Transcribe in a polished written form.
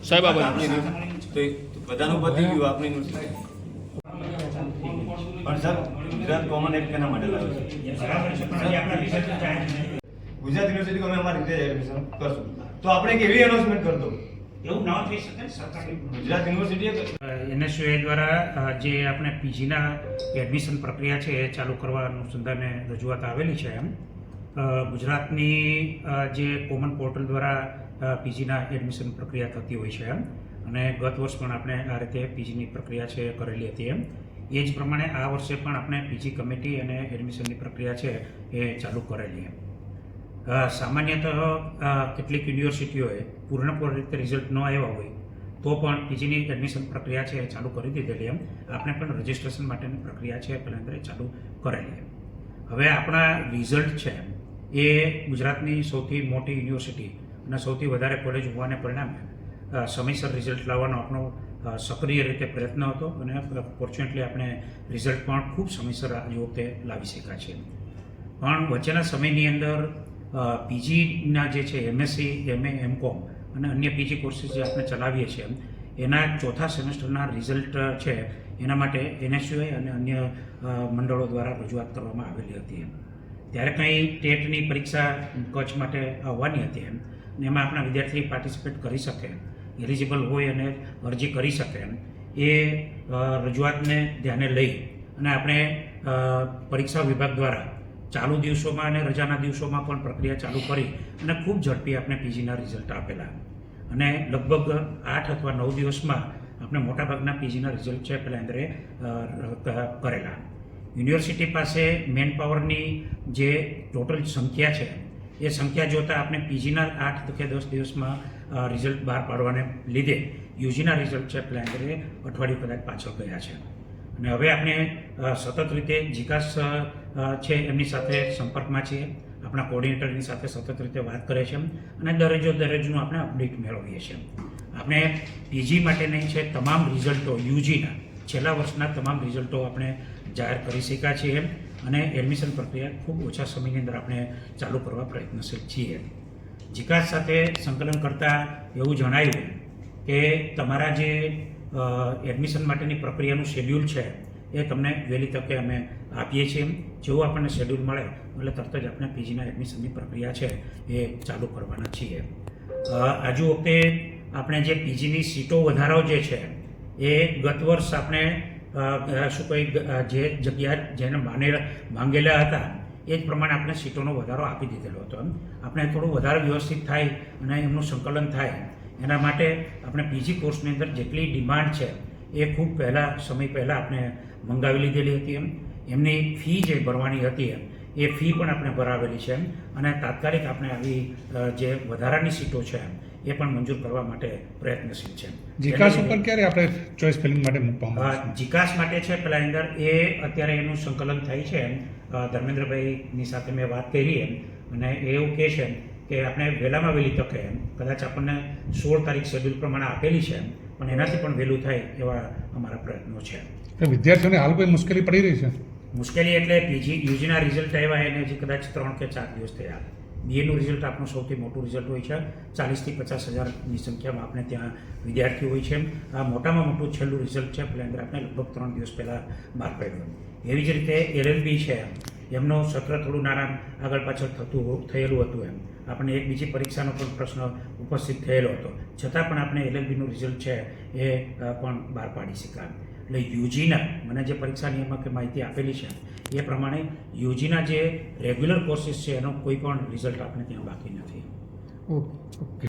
સાહેબ આ બાજુ. તો બધાનું પતી ગયું આપની યુનિવર્સિટી. પણ સર ગુજરાત કોમન એપ કેના માટે લાવે છે? ગુજરાત યુનિવર્સિટી અમે અમારી રીતે એડમિશન કરશું તો આપણે કેવી એનાઉન્સમેન્ટ કરતો એવું ન થઈ શકે સરકારી ગુજરાત યુનિવર્સિટીએ એનએસયુઆઈ દ્વારા જે આપણે પીજીના એડમિશન પ્રક્રિયા છે એ ચાલુ કરવા અનુસંધાને રજૂઆત આવેલી છે. એમ ગુજરાતની જે કોમન પોર્ટલ દ્વારા પીજીના એડમિશન પ્રક્રિયા થતી હોય છે એમ, અને ગત વર્ષ પણ આપણે આ રીતે પીજીની પ્રક્રિયા છે કરેલી હતી એમ. એ જ પ્રમાણે આ વર્ષે પણ આપણે પીજી કમિટી અને એડમિશનની પ્રક્રિયા છે એ ચાલુ કરેલી એમ. સામાન્યતઃ કેટલીક યુનિવર્સિટીઓએ પૂર્ણપૂર્ણ રીતે રિઝલ્ટ ન આવ્યા હોય તો પણ પીજીની એડમિશન પ્રક્રિયા છે એ ચાલુ કરી દીધેલી એમ. આપણે પણ રજિસ્ટ્રેશન માટેની પ્રક્રિયા છે પહેલાં ચાલુ કરેલી એમ. હવે આપણા રિઝલ્ટ છે એ ગુજરાતની સૌથી મોટી યુનિવર્સિટી અને સૌથી વધારે કોલેજ હોવાને પરિણામે સમયસર રિઝલ્ટ લાવવાનો આપણો સક્રિય રીતે પ્રયત્ન હતો, અને ફોર્ચ્યુનેટલી આપણે રિઝલ્ટ પણ ખૂબ સમયસર આ વખતે લાવી શક્યા છે. પણ વચ્ચેના સમયની અંદર પીજીના જે છે એમએસસી, એમએ, એમકોમ અને અન્ય પીજી કોર્સીસ જે આપણે ચલાવીએ છીએ એના ચોથા સેમેસ્ટરના રિઝલ્ટ છે એના માટે એનએસયુઆઈ અને અન્ય મંડળો દ્વારા રજૂઆત કરવામાં આવેલી હતી એમ. ત્યારે કંઈ ટેટની પરીક્ષા કચ્છ માટે આવવાની હતી એમ, અને એમાં આપણા વિદ્યાર્થી પાર્ટિસિપેટ કરી શકે, એલિજિબલ હોય અને અરજી કરી શકે એમ, એ રજૂઆતને ધ્યાને લઈ અને આપણે પરીક્ષા વિભાગ દ્વારા ચાલુ દિવસોમાં અને રજાના દિવસોમાં પણ પ્રક્રિયા ચાલુ કરી અને ખૂબ ઝડપી આપણે પીજીના રિઝલ્ટ આપેલા, અને લગભગ 8 અથવા 9 દિવસમાં આપણે મોટાભાગના પીજીના રિઝલ્ટ છે પહેલાં અંદર કરેલા. યુનિવર્સિટી પાસે મેન પાવરની જે ટોટલ સંખ્યા છે એ સંખ્યા જોતાં આપણે પીજીના 8 કે 10 દિવસમાં રિઝલ્ટ બહાર પાડવાને લીધે યુજીના રિઝલ્ટ છે પહેલાં અંદર અઠવાડિયું કદાચ પાછળ ગયા છે. અને હવે આપણે સતત રીતે જીકાસ છે એમની સાથે સંપર્કમાં છીએ, આપણા કોર્ડિનેટરની સાથે સતત રીતે વાત કરે છે અને દરરોજનું આપણે અપડેટ મેળવીએ છીએ. આપણે પીજી માટેની છે તમામ રિઝલ્ટો યુજીના છેલ્લા વર્ષના તમામ રિઝલ્ટો આપણે જાહેર કરી શક્યા છીએ અને એડમિશન પ્રક્રિયા ખૂબ ઓછા સમયની અંદર આપણે ચાલુ કરવા પ્રયત્નશીલ છીએ. જીકાસ સાથે સંકલન કરતાં એવું જણાયું કે તમારા જે એડમિશન માટેની પ્રક્રિયાનું શેડ્યુલ છે એ તમને વહેલી તકે અમે આપીએ છીએ. જેવું આપણને શેડ્યુલ મળે એટલે તરત જ આપણે પીજીના એડમિશનની પ્રક્રિયા છે એ ચાલુ કરવાના છીએ. આજુ વખતે આપણે જે પીજીની સીટો વધારો જે છે એ ગત વર્ષ આપણે જે જગ્યા જેને માંગેલા હતા એ જ પ્રમાણે આપણે સીટોનો વધારો આપી દીધેલો હતો. આપણે થોડું વધારે વ્યવસ્થિત થાય અને એમનું સંકલન થાય એના માટે આપણે પીજી કોર્સની અંદર જેટલી ડિમાન્ડ છે એ ખૂબ સમય પહેલાં આપણે મંગાવી લીધેલી હતી એમની ફી જે ભરવાની હતી એ ફી પણ આપણે ભરાવેલી છે અને તાત્કાલિક આપણે આવી જે વધારાની સીટો છે એ પણ મંજૂર કરવા માટે પ્રયત્નશીલ છે. જીકાસ ઉપર ક્યારે આપણે ચોઇસ ફિલિંગ માટે મૂકવામાં જીકાસ માટે છે પહેલાં અંદર એ અત્યારે એનું સંકલન થાય છે. ધર્મેન્દ્રભાઈની સાથે મેં વાત કરી અને એ એવું કહે છે કે આપણે વહેલામાં વહેલી તકે કદાચ આપણને 16 તારીખ શેડ્યુલ પ્રમાણે આપેલી છે પણ એનાથી પણ વહેલું થાય એવા અમારા પ્રયત્નો છે. વિદ્યાર્થીઓને હાલ કોઈ મુશ્કેલી પડી રહી છે? મુશ્કેલી એટલે યુજીના રિઝલ્ટ આવ્યા એને હજી કદાચ 3 કે 4 દિવસ થયા. બીએનું રિઝલ્ટ આપણું સૌથી મોટું રિઝલ્ટ હોય છે. 40 થી 50 હજારની સંખ્યામાં આપણે ત્યાં વિદ્યાર્થીઓ હોય છે. આ મોટામાં મોટું છેલ્લું રિઝલ્ટ છે પહેલાં અંદર આપણે લગભગ 3 દિવસ પહેલાં બહાર પાડ્યું. એવી જ રીતે એલએલબી છે એમનો સત્ર થોડું નાના આગળ પાછળ થયેલું હતું આપણને એક બીજી પરીક્ષાનો પણ પ્રશ્ન ઉપસ્થિત થયેલો હતો, છતાં પણ આપણે એલએલબીનું રિઝલ્ટ છે એ પણ બહાર પાડી શક્યા. એટલે યુજીના મને જે પરીક્ષા નિયામકે માહિતી આપેલી છે એ પ્રમાણે યુજીના જે રેગ્યુલર કોર્સીસ છે એનો કોઈ પણ રિઝલ્ટ આપણે ત્યાં બાકી નથી. ઓકે.